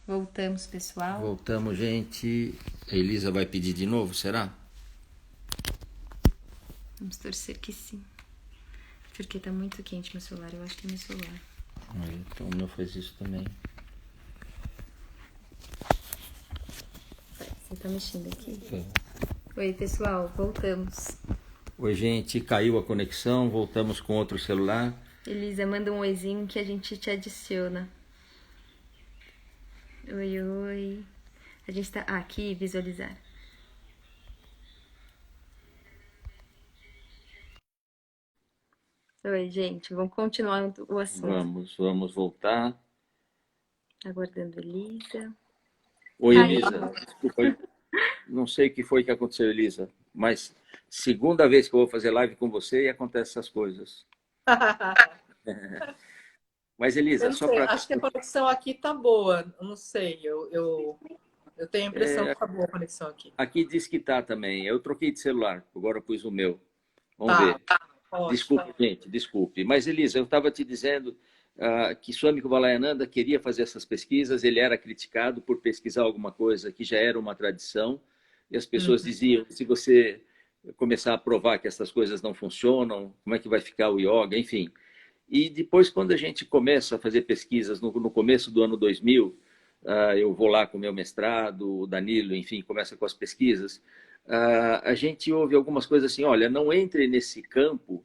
Voltamos, pessoal. Voltamos, gente. A Elisa vai pedir de novo, será? Vamos torcer que sim. Porque tá muito quente meu celular. Eu acho que é meu celular. Então o meu faz isso também. Você tá mexendo aqui? Oi, pessoal. Voltamos. Oi, gente. Caiu a conexão. Voltamos com outro celular. Elisa, manda um oizinho que a gente te adiciona. Oi, oi. A gente tá aqui, visualizar. Oi, gente. Vamos continuar o assunto. Vamos voltar. Aguardando Elisa. Oi, Ai, Elisa. Desculpa. Não sei o que foi que aconteceu, Elisa, mas segunda vez que eu vou fazer live com você e acontecem essas coisas. Mas, Eu Elisa, não só sei, para... acho que a conexão aqui tá boa. Eu não sei, eu tenho a impressão que tá boa a conexão aqui. Aqui diz que tá também. Eu troquei de celular, agora eu pus o meu. Vamos Tá, ver. ótimo. Desculpe, gente, desculpe. Mas, Elisa, eu estava te dizendo que Swami Kumalayananda queria fazer essas pesquisas, ele era criticado por pesquisar alguma coisa que já era uma tradição, e as pessoas diziam, se você começar a provar que essas coisas não funcionam, como é que vai ficar o yoga, enfim. E depois, quando a gente começa a fazer pesquisas, no começo do ano 2000, eu vou lá com o meu mestrado, o Danilo, enfim, começa com as pesquisas, a gente ouve algumas coisas assim, olha, não entre nesse campo,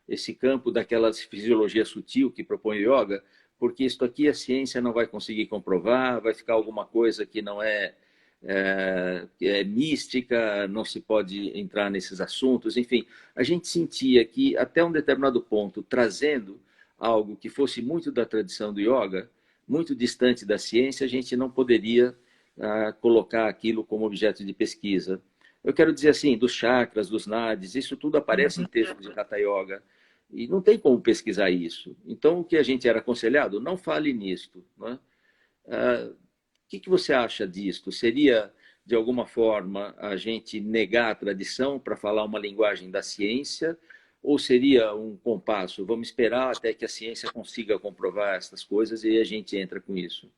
esse campo daquela fisiologia sutil que propõe o yoga, porque isso aqui a ciência não vai conseguir comprovar, vai ficar alguma coisa que não é mística, não se pode entrar nesses assuntos, enfim. A gente sentia que, até um determinado ponto, trazendo algo que fosse muito da tradição do yoga, muito distante da ciência, a gente não poderia colocar aquilo como objeto de pesquisa. Eu quero dizer assim, dos chakras, dos nadis, isso tudo aparece em textos de Hatha Yoga, e não tem como pesquisar isso. Então, o que a gente era aconselhado? Não fale nisto. Não é? O que você acha disto? Seria, de alguma forma, a gente negar a tradição para falar uma linguagem da ciência? Ou seria um compasso? Vamos esperar até que a ciência consiga comprovar essas coisas e a gente entra com isso.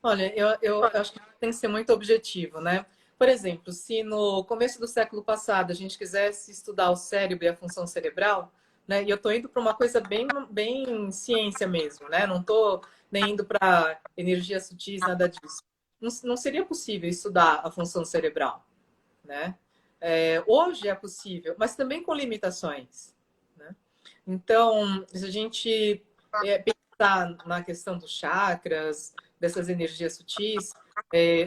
Olha, eu acho que tem que ser muito objetivo, né? Por exemplo, se no começo do século passado a gente quisesse estudar o cérebro e a função cerebral, né? E eu estou indo para uma coisa bem ciência mesmo, né? Não estou nem indo para energia sutis, nada disso. Não seria possível estudar a função cerebral, né? Hoje é possível, mas também com limitações, né? Então, se a gente pensar na questão dos chakras, dessas energias sutis,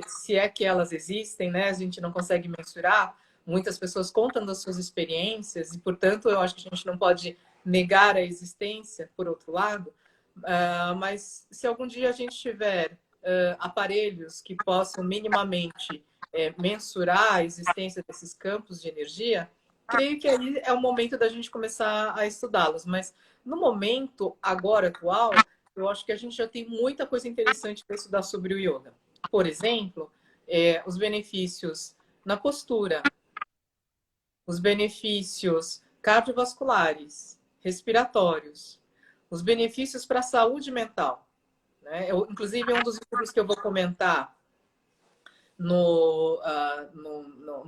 se é que elas existem, né? A gente não consegue mensurar. Muitas pessoas contam das suas experiências e, portanto, eu acho que a gente não pode negar a existência, por outro lado. Mas se algum dia a gente tiver aparelhos que possam minimamente mensurar a existência desses campos de energia, creio que aí é o momento da gente começar a estudá-los. Mas no momento agora atual, eu acho que a gente já tem muita coisa interessante para estudar sobre o yoga. Por exemplo, os benefícios na postura, os benefícios cardiovasculares, respiratórios, os benefícios para a saúde mental. Né? Inclusive, um dos estudos que eu vou comentar no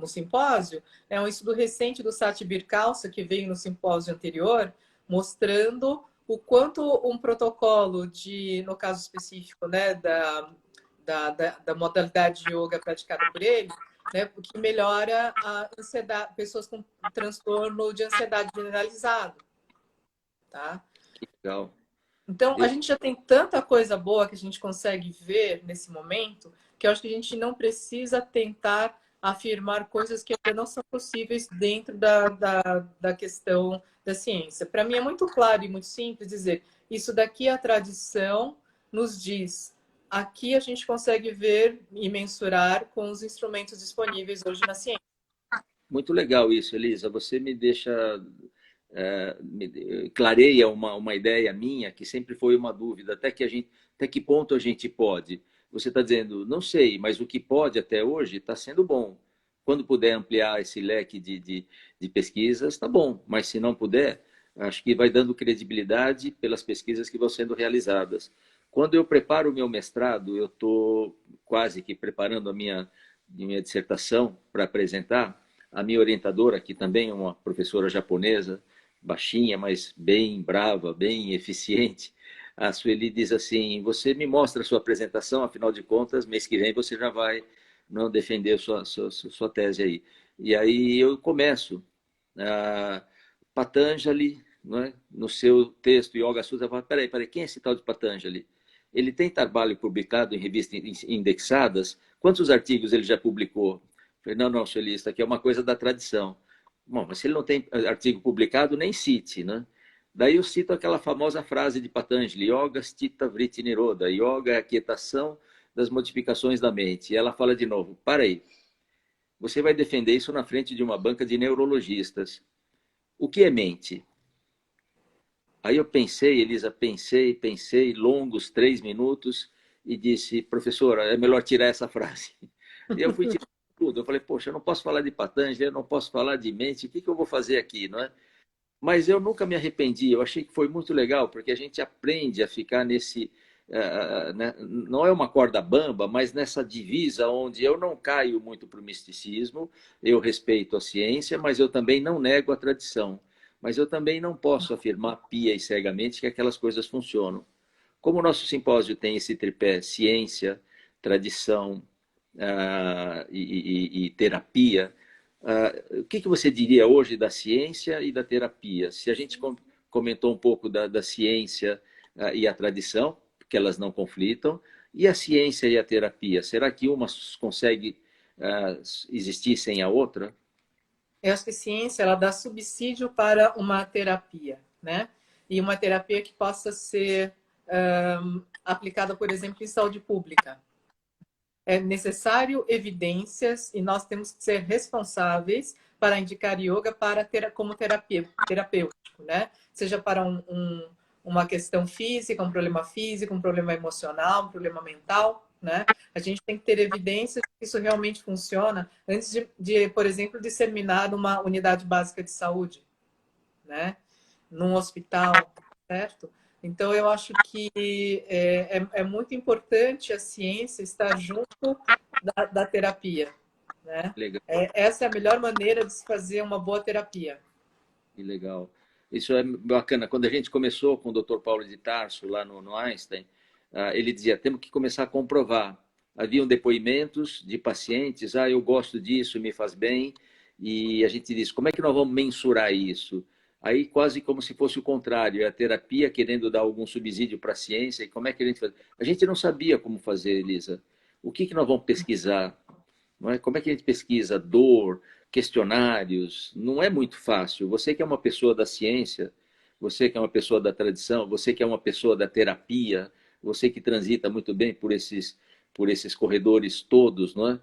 simpósio é um estudo recente do Satbir Khalsa, que veio no simpósio anterior, mostrando o quanto um protocolo no caso específico, né, da modalidade de yoga praticada por ele, né, que melhora a ansiedade, pessoas com transtorno de ansiedade generalizado. Tá? Que legal. Então, a gente já tem tanta coisa boa que a gente consegue ver nesse momento, que eu acho que a gente não precisa tentar afirmar coisas que ainda não são possíveis dentro da questão da ciência. Para mim é muito claro e muito simples dizer, isso daqui a tradição nos diz. Aqui a gente consegue ver e mensurar com os instrumentos disponíveis hoje na ciência. Muito legal isso, Elisa. Você me deixa, clareia uma ideia minha que sempre foi uma dúvida. Até que ponto a gente pode? Você está dizendo, não sei, mas o que pode até hoje está sendo bom. Quando puder ampliar esse leque de pesquisas, está bom. Mas se não puder, acho que vai dando credibilidade pelas pesquisas que vão sendo realizadas. Quando eu preparo o meu mestrado, eu estou quase que preparando a minha dissertação para apresentar. A minha orientadora, que também é uma professora japonesa, baixinha, mas bem brava, bem eficiente, a Sueli diz assim: você me mostra a sua apresentação, afinal de contas, mês que vem você já vai não defender sua tese aí. E aí eu começo. Patanjali, não é? No seu texto Yoga Sutra, fala: peraí, quem é esse tal de Patanjali? Ele tem trabalho publicado em revistas indexadas? Quantos artigos ele já publicou? Eu falei: não, Sueli, isso aqui é uma coisa da tradição. Bom, mas se ele não tem artigo publicado, nem cite, né? Daí eu cito aquela famosa frase de Patanjali: Yoga Stita Vritti Niroda. Yoga é a quietação das modificações da mente. E ela fala de novo: para aí, você vai defender isso na frente de uma banca de neurologistas. O que é mente? Aí eu pensei, Elisa, pensei, longos 3 minutos, e disse: professora, é melhor tirar essa frase. E eu fui tirar tudo. Eu falei: poxa, eu não posso falar de Patanjali, eu não posso falar de mente, o que eu vou fazer aqui, não é? Mas eu nunca me arrependi, eu achei que foi muito legal, porque a gente aprende a ficar nesse... né? Não é uma corda bamba, mas nessa divisa onde eu não caio muito para o misticismo, eu respeito a ciência, mas eu também não nego a tradição. Mas eu também não posso afirmar pia e cegamente que aquelas coisas funcionam. Como o nosso simpósio tem esse tripé: ciência, tradição e terapia, o que você diria hoje da ciência e da terapia? Se a gente comentou um pouco da ciência e a tradição, porque elas não conflitam, e a ciência e a terapia, será que uma consegue existir sem a outra? Eu acho que a ciência ela dá subsídio para uma terapia, né? E uma terapia que possa ser aplicada, por exemplo, em saúde pública. É necessário evidências e nós temos que ser responsáveis para indicar yoga como terapêutico, né? Seja para uma questão física, um problema físico, um problema emocional, um problema mental, né? A gente tem que ter evidências que isso realmente funciona antes por exemplo, disseminar uma unidade básica de saúde, né? Num hospital, certo? Então, eu acho que é muito importante a ciência estar junto da terapia, né? Legal. Essa é a melhor maneira de se fazer uma boa terapia. Que legal. Isso é bacana. Quando a gente começou com o Dr. Paulo de Tarso, lá no Einstein, ele dizia: temos que começar a comprovar. Haviam depoimentos de pacientes: eu gosto disso, me faz bem. E a gente disse: como é que nós vamos mensurar isso? Aí quase como se fosse o contrário, a terapia querendo dar algum subsídio para a ciência. E como é que a gente faz? A gente não sabia como fazer, Elisa. O que nós vamos pesquisar? Não é? Como é que a gente pesquisa dor, questionários? Não é muito fácil. Você que é uma pessoa da ciência, você que é uma pessoa da tradição, você que é uma pessoa da terapia, você que transita muito bem por esses corredores todos, não é?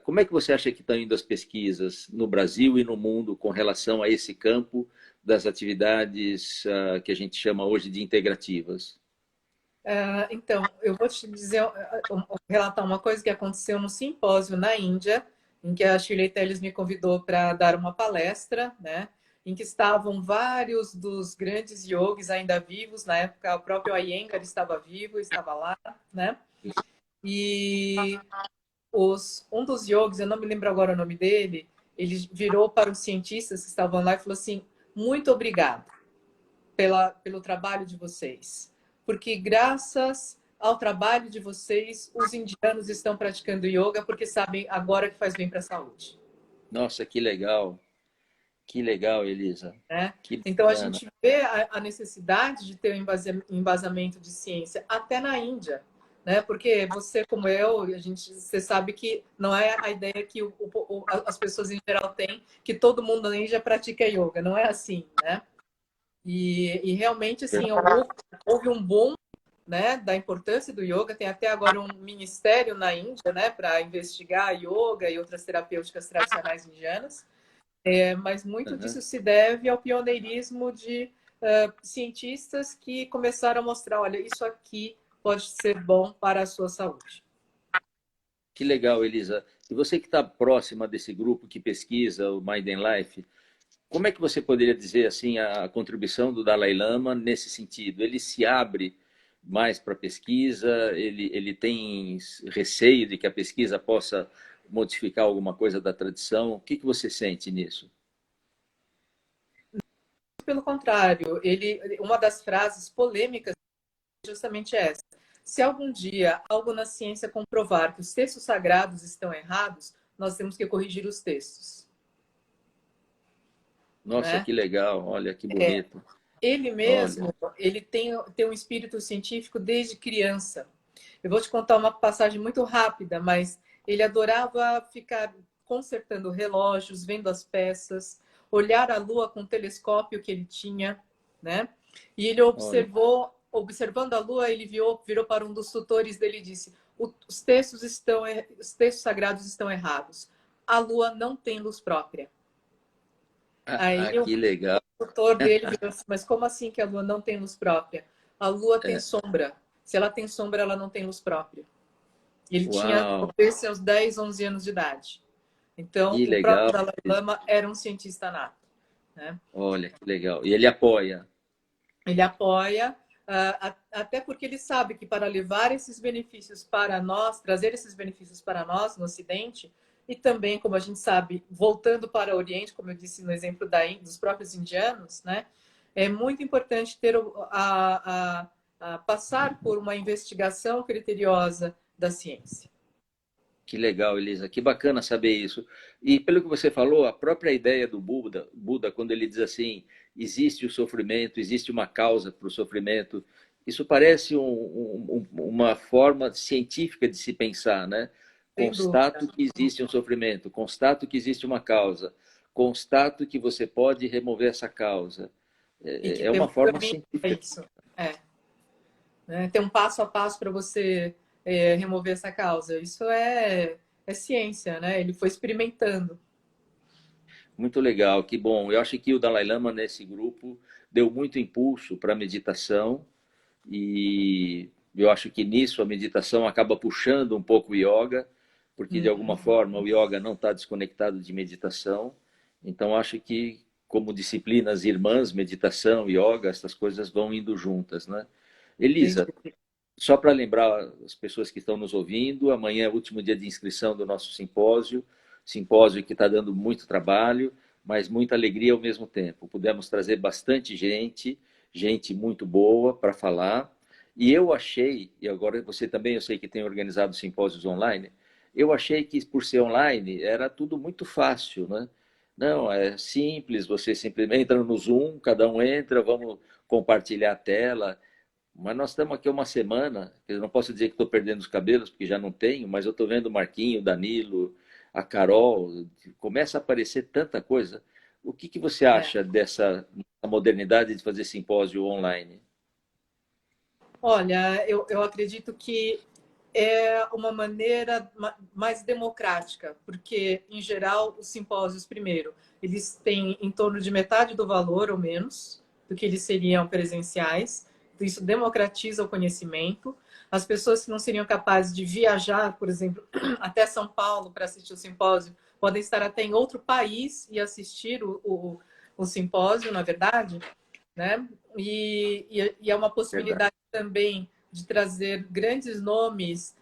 Como é que você acha que estão indo as pesquisas no Brasil e no mundo com relação a esse campo das atividades que a gente chama hoje de integrativas? Então, eu vou te dizer, relatar uma coisa que aconteceu no simpósio na Índia, em que a Shirley Telles me convidou para dar uma palestra, né? Em que estavam vários dos grandes yogis ainda vivos. Na época, o próprio Iyengar estava vivo, estava lá, né? E um dos yogis, eu não me lembro agora o nome dele, ele virou para os cientistas que estavam lá e falou assim: muito obrigado pelo trabalho de vocês, porque graças ao trabalho de vocês, os indianos estão praticando yoga porque sabem agora que faz bem para a saúde. Nossa, que legal! Que legal, Elisa. Né? Que Então, a bacana. gente vê a necessidade de ter um embasamento de ciência até na Índia, né? Porque você, como eu, você sabe que não é a ideia que as pessoas em geral têm, que todo mundo na Índia pratica yoga. Não é assim, né? E realmente, assim, houve um boom, né, da importância do yoga. Tem até agora um ministério na Índia, né, para investigar yoga e outras terapêuticas tradicionais indianas. Mas muito Uhum. disso se deve ao pioneirismo de cientistas que começaram a mostrar: olha, isso aqui pode ser bom para a sua saúde. Que legal, Elisa. E você que está próxima desse grupo que pesquisa o Mind and Life, como é que você poderia dizer assim a contribuição do Dalai Lama nesse sentido? Ele se abre mais para a pesquisa? Ele tem receio de que a pesquisa possa modificar alguma coisa da tradição? O que você sente nisso? Pelo contrário, uma das frases polêmicas é justamente essa. Se algum dia algo na ciência comprovar que os textos sagrados estão errados, nós temos que corrigir os textos. Nossa, Né? que legal, olha que bonito. Ele mesmo, Olha. ele tem um espírito científico desde criança. Eu vou te contar uma passagem muito rápida, mas ele adorava ficar consertando relógios, vendo as peças, olhar a lua com o telescópio que ele tinha, né? E ele observando a lua, ele virou para um dos tutores dele e disse: os textos sagrados estão errados. A lua não tem luz própria. Aí Que legal. o tutor dele virou assim: mas como assim que a lua não tem luz própria? A lua tem sombra. Se ela tem sombra, ela não tem luz própria. Ele tinha talvez seus 10, 11 anos de idade. Então, o próprio Dalai Lama era um cientista nato. Né? Olha, que legal. E ele apoia? Ele apoia, até porque ele sabe que para levar esses benefícios para nós, trazer esses benefícios para nós no Ocidente, e também, como a gente sabe, voltando para o Oriente, como eu disse no exemplo dos próprios indianos, né? É muito importante ter passar por uma investigação criteriosa da ciência. Que legal, Elisa. Que bacana saber isso. E pelo que você falou, a própria ideia do Buda, quando ele diz assim, existe o sofrimento, existe uma causa para o sofrimento, isso parece uma forma científica de se pensar, né? Constato que existe um sofrimento, constato que existe uma causa, constato que você pode remover essa causa. É uma forma científica. Isso. Tem um passo a passo para você remover essa causa. Isso é ciência, né? Ele foi experimentando. Muito legal, que bom. Eu acho que o Dalai Lama, nesse grupo, deu muito impulso para a meditação e eu acho que nisso a meditação acaba puxando um pouco o yoga, porque de alguma forma o yoga não está desconectado de meditação. Então acho que como disciplinas irmãs, meditação, yoga, essas coisas vão indo juntas, né? Elisa, só para lembrar as pessoas que estão nos ouvindo, amanhã é o último dia de inscrição do nosso simpósio que está dando muito trabalho, mas muita alegria ao mesmo tempo. Pudemos trazer bastante gente muito boa para falar. E eu achei, e agora você também, eu sei que tem organizado simpósios online, eu achei que por ser online era tudo muito fácil, né? Não, é simples, você simplesmente entra no Zoom, cada um entra, vamos compartilhar a tela. Mas nós estamos aqui uma semana, eu não posso dizer que estou perdendo os cabelos, porque já não tenho, mas eu estou vendo o Marquinho, o Danilo, a Carol, começa a aparecer tanta coisa. O que você acha dessa modernidade de fazer simpósio online? Olha, eu acredito que é uma maneira mais democrática, porque, em geral, os simpósios, primeiro, eles têm em torno de metade do valor ou menos do que eles seriam presenciais. Isso democratiza o conhecimento. As pessoas que não seriam capazes de viajar, por exemplo, até São Paulo para assistir o simpósio, podem estar até em outro país e assistir o simpósio, na verdade, né? E é uma possibilidade também de trazer grandes nomes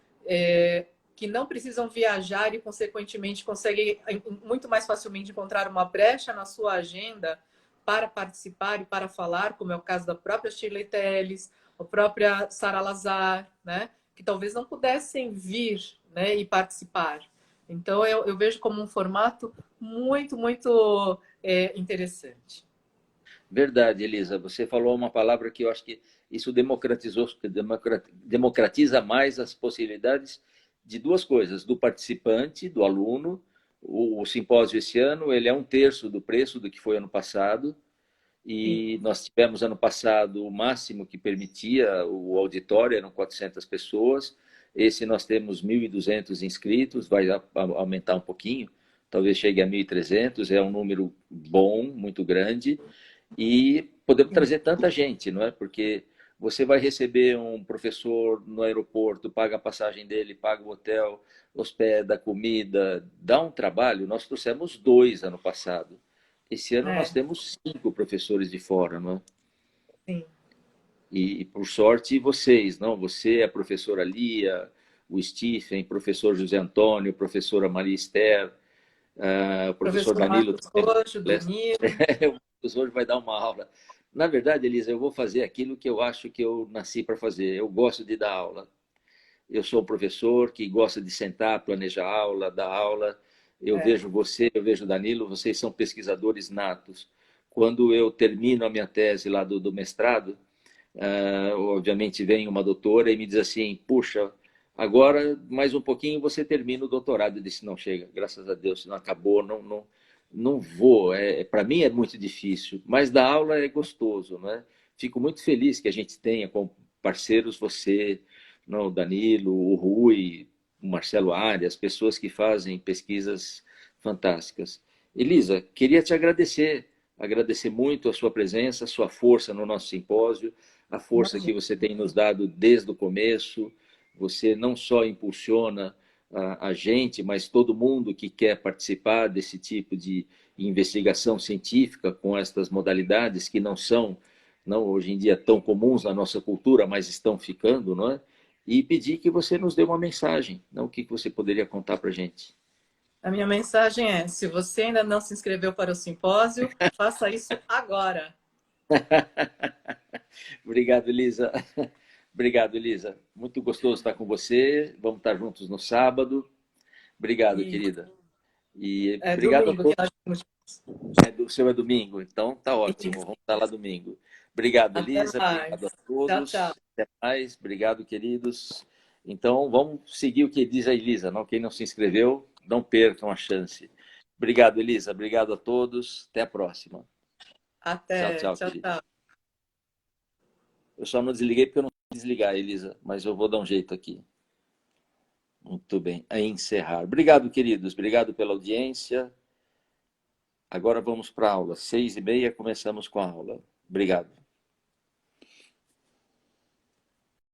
que não precisam viajar e, consequentemente, conseguem muito mais facilmente encontrar uma brecha na sua agenda para participar e para falar, como é o caso da própria Shirley Telles, a própria Sara Lazar, né? Que talvez não pudessem vir, né, e participar. Então, eu vejo como um formato muito, muito interessante. Verdade, Elisa. Você falou uma palavra que eu acho que isso democratiza mais as possibilidades de duas coisas: do participante, do aluno. O simpósio esse ano ele é 1/3 do preço do que foi ano passado. E nós tivemos ano passado o máximo que permitia o auditório, eram 400 pessoas. Esse nós temos 1.200 inscritos, vai aumentar um pouquinho, talvez chegue a 1.300, é um número bom, muito grande. E podemos trazer tanta gente, não é? Porque você vai receber um professor no aeroporto, paga a passagem dele, paga o hotel, hospeda, comida, dá um trabalho. Nós trouxemos 2 ano passado. Esse ano nós temos 5 professores de fora, não é? Sim. E por sorte, vocês, não? Você, a professora Lia, o Stephen, professor José Antônio, professora Maria Esther, o professor Professor Danilo Marcos também. Rojo, Danilo. O professor vai dar uma aula. Na verdade, Elisa, eu vou fazer aquilo que eu acho que eu nasci para fazer. Eu gosto de dar aula. Eu sou um professor que gosta de sentar, planejar aula, dar aula. Eu vejo você, eu vejo o Danilo, vocês são pesquisadores natos. Quando eu termino a minha tese lá do mestrado, obviamente vem uma doutora e me diz assim, puxa, agora mais um pouquinho você termina o doutorado. Eu disse, não chega, graças a Deus, não acabou, não vou. Para mim é muito difícil, mas dar aula é gostoso, né? Fico muito feliz que a gente tenha como parceiros você, não, o Danilo, o Rui, o Marcelo Arias, pessoas que fazem pesquisas fantásticas. Elisa, queria te agradecer muito a sua presença, a sua força no nosso simpósio, a força que Imagina. você tem nos dado desde o começo. Você não só impulsiona a gente, mas todo mundo que quer participar desse tipo de investigação científica com estas modalidades que não são, não hoje em dia tão comuns na nossa cultura, mas estão ficando, não é? E pedir que você nos dê uma mensagem, não? O que você poderia contar para a gente? A minha mensagem é: se você ainda não se inscreveu para o simpósio, faça isso agora. Obrigado, Elisa. Obrigado, Elisa. Muito gostoso estar com você. Vamos estar juntos no sábado. Obrigado, E querida. E é obrigado a domingo que todos. nós temos. O seu é domingo, então tá ótimo. Isso. Vamos estar lá domingo. Obrigado, Até Elisa. Obrigado a mais. Tchau, tchau. todos. Até mais. Obrigado, queridos. Então, vamos seguir o que diz a Elisa. Não? Quem não se inscreveu, não percam a chance. Obrigado, Elisa. Obrigado a todos. Até a próxima. Tchau, Até. tchau, Tchau, querido. tchau. Eu só não desliguei porque eu não sei desligar, Elisa, mas eu vou dar um jeito aqui. Muito bem. A encerrar. Obrigado, queridos. Obrigado pela audiência. Agora vamos para a aula. 6h30 começamos com a aula. Obrigado.